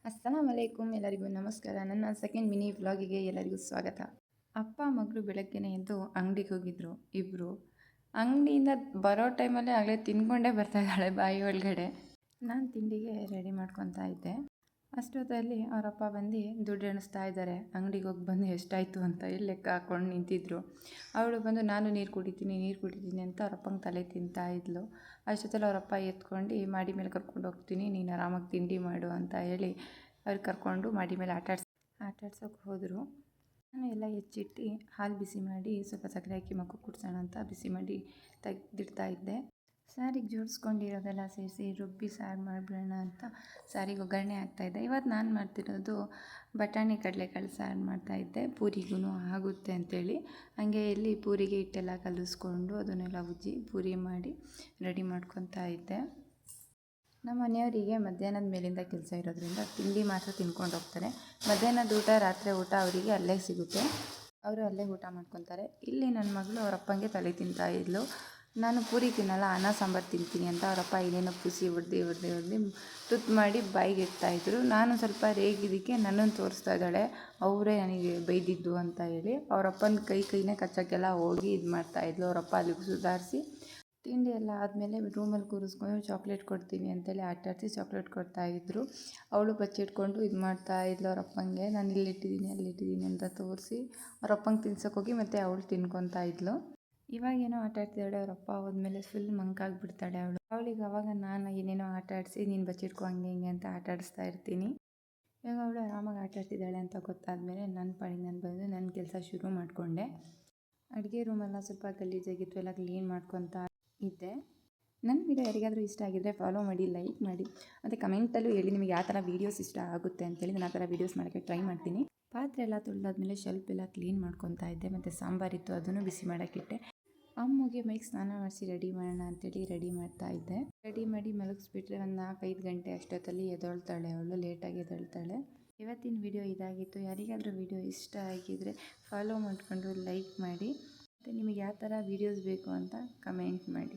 ಅಸ್ಸಲಾಮ್ ಅಲೈಕುಮ್, ಎಲ್ಲರಿಗೂ ನಮಸ್ಕಾರ. ನನ್ನ ಸೆಕೆಂಡ್ ಮಿನಿ ವ್ಲಾಗಿಗೆ ಎಲ್ಲರಿಗೂ ಸ್ವಾಗತ. ಅಪ್ಪ ಮಗಳು ಬೆಳಗ್ಗೆನೇ ಎದ್ದು ಅಂಗಡಿಗೆ ಹೋಗಿದ್ರು ಇಬ್ಬರು. ಅಂಗಡಿಯಿಂದ ಬರೋ ಟೈಮಲ್ಲೇ ಆಗಲೇ ತಿನ್ಕೊಂಡೇ ಬರ್ತಾ ಇದ್ದಾಳೆ ಬಾಯಿ ಒಳಗಡೆ. ನಾನು ತಿಂಡಿಗೆ ರೆಡಿ ಮಾಡ್ಕೊತಾ ಇದ್ದೆ. ಅಷ್ಟೊತ್ತಲ್ಲಿ ಅವರಪ್ಪ ಬಂದು ದುಡ್ಡು ಎಣಿಸ್ತಾ ಇದ್ದಾರೆ. ಅಂಗಡಿಗೆ ಹೋಗಿ ಬಂದು ಎಷ್ಟಾಯಿತು ಅಂತ ಲೆಕ್ಕ ಹಾಕ್ಕೊಂಡು ನಿಂತಿದ್ರು. ಅವಳು ಬಂದು ನಾನು ನೀರು ಕುಡಿತೀನಿ ಅಂತ ಅವರಪ್ಪಂಗೆ ತಲೆ ತಿಂತಾ ಇದ್ಲು. ಅಷ್ಟೊತ್ತಲ್ಲಿ ಅವರಪ್ಪ ಎತ್ಕೊಂಡು ಮಾಡಿ ಮೇಲೆ ಕರ್ಕೊಂಡು ಹೋಗ್ತೀನಿ, ನೀನು ಆರಾಮಾಗಿ ತಿಂಡಿ ಮಾಡು ಅಂತ ಹೇಳಿ ಅವ್ರು ಕರ್ಕೊಂಡು ಮಾಡಿ ಮೇಲೆ ಆಟಾಡ್ಸೋಕೆ ಹೋದರು. ನಾನು ಎಲ್ಲ ಹೆಚ್ಚಿಟ್ಟು ಹಾಲು ಬಿಸಿ ಮಾಡಿ ಸ್ವಲ್ಪ ಸಕ್ಕರೆ ಹಾಕಿ ಮಗು ಕುಡ್ಸೋಣ ಅಂತ ಬಿಸಿ ಮಾಡಿ ತೆಗೆದಿಡ್ತಾ ಇದ್ದೆ. ಸಾರಿಗೆ ಜೋಡಿಸ್ಕೊಂಡಿರೋದೆಲ್ಲ ಸೇರಿಸಿ ರುಬ್ಬಿ ಸಾರು ಮಾಡಿಬಿಡೋಣ ಅಂತ ಸಾರಿಗೆ ಒಗ್ಗರಣೆ ಹಾಕ್ತಾಯಿದ್ದೆ. ಇವತ್ತು ನಾನು ಮಾಡ್ತಿರೋದು ಬಟಾಣಿ ಕಡಲೆಕಾಳು ಸಾರು ಮಾಡ್ತಾಯಿದ್ದೆ. ಪೂರಿಗೂ ಆಗುತ್ತೆ ಅಂಥೇಳಿ ಹಾಗೆ ಇಲ್ಲಿ ಪೂರಿಗೆ ಹಿಟ್ಟೆಲ್ಲ ಕಲಿಸ್ಕೊಂಡು ಅದನ್ನೆಲ್ಲ ಉಜ್ಜಿ ಪೂರಿ ಮಾಡಿ ರೆಡಿ ಮಾಡ್ಕೊತಾ ಇದ್ದೆ. ನಮ್ಮ ಮನೆಯವರಿಗೆ ಮಧ್ಯಾಹ್ನದ ಮೇಲಿಂದ ಕೆಲಸ ಇರೋದ್ರಿಂದ ತಿಂಡಿ ಮಾತ್ರ ತಿನ್ಕೊಂಡು ಹೋಗ್ತಾರೆ. ಮಧ್ಯಾಹ್ನದ ಊಟ ರಾತ್ರಿ ಊಟ ಅವರಿಗೆ ಅಲ್ಲೇ ಸಿಗುತ್ತೆ, ಅವರು ಅಲ್ಲೇ ಊಟ ಮಾಡ್ಕೊತಾರೆ. ಇಲ್ಲಿ ನನ್ನ ಮಗಳು ಅವರಪ್ಪಂಗೆ ತಲೆ ತಿಂತಾ ಇದ್ಲು. ನಾನು ಪೂರಿ ತಿನ್ನಲ್ಲ, ಅನ್ನ ಸಾಂಬಾರು ತಿಂತೀನಿ ಅಂತ ಅವರಪ್ಪ ಏನೇನೋ ಪುಸಿ ಹೊಡೆದು ತುತ್ತು ಮಾಡಿ ಬಾಯಿಗೆ ಇಡ್ತಾಯಿದ್ರು. ನಾನು ಸ್ವಲ್ಪ ರೇಗಿದ್ದಕ್ಕೆ ನನ್ನನ್ನು ತೋರಿಸ್ತಾ ಇದ್ದಾಳೆ, ಅವರೇ ನನಗೆ ಬೈದಿದ್ದು ಅಂತ ಹೇಳಿ. ಅವರಪ್ಪನ ಕೈನೇ ಕಚ್ಚೋಕ್ಕೆಲ್ಲ ಹೋಗಿ ಇದು ಮಾಡ್ತಾಯಿದ್ಲು. ಅವರಪ್ಪ ಅಲ್ಲಿಗೆ ಸುಧಾರಿಸಿ ತಿಂಡಿ ಎಲ್ಲ ಆದಮೇಲೆ ರೂಮಲ್ಲಿ ಕೂರಿಸ್ಕೊಂಡು ಚಾಕ್ಲೇಟ್ ಕೊಡ್ತೀನಿ ಅಂತೇಳಿ ಆಟಾಡಿಸಿ ಚಾಕ್ಲೇಟ್ ಕೊಡ್ತಾಯಿದ್ರು. ಅವಳು ಬಚ್ಚಿಟ್ಕೊಂಡು ಇದು ಮಾಡ್ತಾಯಿದ್ಲು ಅವರಪ್ಪಂಗೆ. ನಾನು ಅಲ್ಲಿಟ್ಟಿದ್ದೀನಿ ಅಂತ ತೋರಿಸಿ ಅವರಪ್ಪಂಗೆ ತಿನ್ಸೋಕ್ಕೋಗಿ ಮತ್ತು ಅವಳು ತಿನ್ಕೊತಾ ಇದ್ಲು. ಇವಾಗೇನೋ ಆಟಾಡ್ತಿದ್ದಾಳೆ, ಅವರಪ್ಪ ಹೋದ್ಮೇಲೆ ಫುಲ್ ಮಂಕಾಗಿಬಿಡ್ತಾಳೆ ಅವಳಿಗೆ. ಅವಾಗ ನಾನು ಏನೇನೋ ಆಟಾಡಿಸಿ ನೀನು ಬಚ್ಚಿಟ್ಕೊ ಹಂಗೆ ಹಿಂಗೆ ಅಂತ ಆಟಾಡಿಸ್ತಾ ಇರ್ತೀನಿ. ಇವಾಗ ಅವಳು ಆರಾಮಾಗಿ ಆಟಾಡ್ತಿದ್ದಾಳೆ ಅಂತ ಗೊತ್ತಾದಮೇಲೆ ನನ್ನ ಪಾಡಿಗೆ ನಾನು ಬಂದು ನನ್ನ ಕೆಲಸ ಶುರು ಮಾಡಿಕೊಂಡೆ. ಅಡುಗೆ ರೂಮೆಲ್ಲ ಸ್ವಲ್ಪ ಗಲೀಜಾಗಿತ್ತು, ಎಲ್ಲ ಕ್ಲೀನ್ ಮಾಡ್ಕೊತಾ ಇದ್ದೆ. ನನ್ನ ವಿಡಿಯೋ ಯಾರಿಗಾದರೂ ಇಷ್ಟ ಆಗಿದ್ದರೆ ಫಾಲೋ ಮಾಡಿ, ಲೈಕ್ ಮಾಡಿ ಮತ್ತು ಕಮೆಂಟಲ್ಲೂ ಹೇಳಿ ನಿಮಗೆ ಯಾವ ಥರ ವೀಡಿಯೋಸ್ ಇಷ್ಟ ಆಗುತ್ತೆ ಅಂತೇಳಿ. ನಾನು ಆ ಥರ ವೀಡಿಯೋಸ್ ಮಾಡೋಕ್ಕೆ ಟ್ರೈ ಮಾಡ್ತೀನಿ. ಪಾತ್ರೆ ಎಲ್ಲ ತೊಳೆದಾದ್ಮೇಲೆ ಶೆಲ್ಫ್ ಎಲ್ಲ ಕ್ಲೀನ್ ಮಾಡ್ಕೊತಾ ಇದ್ದೆ ಮತ್ತು ಸಾಂಬಾರಿತ್ತು ಅದನ್ನು ಬಿಸಿ ಮಾಡೋಕ್ಕಿಟ್ಟೆ. ಅಮ್ಮಗೆ ಮೈಗೆ ಸ್ನಾನ ಮಾಡಿಸಿ ರೆಡಿ ಮಾಡೋಣ ಅಂತೇಳಿ ರೆಡಿ ಮಾಡ್ತಾ ಇದ್ದೆ. ರೆಡಿ ಮಾಡಿ ಮಲಗಿಸ್ಬಿಟ್ರೆ ಒಂದು 4-5 ಗಂಟೆ ಅಷ್ಟೊತ್ತಲ್ಲಿ ಎದ್ದೇಳ್ತಾಳೆ ಅವಳು, ಲೇಟಾಗಿ ಎದ್ದೇಳ್ತಾಳೆ. ಇವತ್ತಿನ ವಿಡಿಯೋ ಇದಾಗಿತ್ತು. ಯಾರಿಗಾದರೂ ವಿಡಿಯೋ ಇಷ್ಟ ಆಗಿದ್ದರೆ ಫಾಲೋ ಮಾಡಿಕೊಂಡು ಲೈಕ್ ಮಾಡಿ ಮತ್ತು ನಿಮಗೆ ಯಾವ ಥರ ವೀಡಿಯೋಸ್ ಬೇಕು ಅಂತ ಕಮೆಂಟ್ ಮಾಡಿ.